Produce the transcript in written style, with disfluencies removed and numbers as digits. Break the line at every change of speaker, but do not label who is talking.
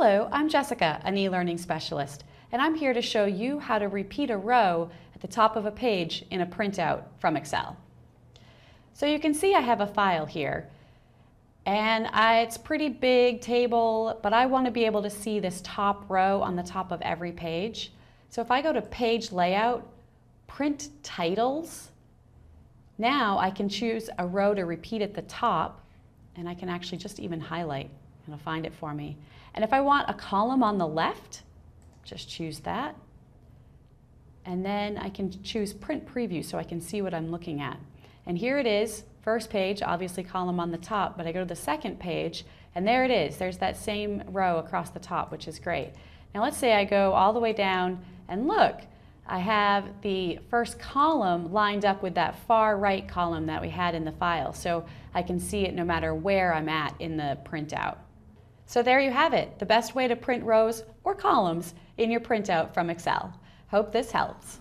Hello, I'm Jessica, an e-learning specialist, and I'm here to show you how to repeat a row at the top of a page in a printout from Excel. So you can see I have a file here, and it's a pretty big table, but I want to be able to see this top row on the top of every page. So if I go to Page Layout, Print Titles, now I can choose a row to repeat at the top, and I can actually just even highlight. It'll find it for me. And if I want a column on the left, just choose that. And then I can choose Print Preview so I can see what I'm looking at. And here it is, first page, obviously column on the top, but I go to the second page, and there it is. There's that same row across the top, which is great. Now let's say I go all the way down, and look, I have the first column lined up with that far right column that we had in the file, so I can see it no matter where I'm at in the printout. So there you have it, the best way to print rows or columns in your printout from Excel. Hope this helps.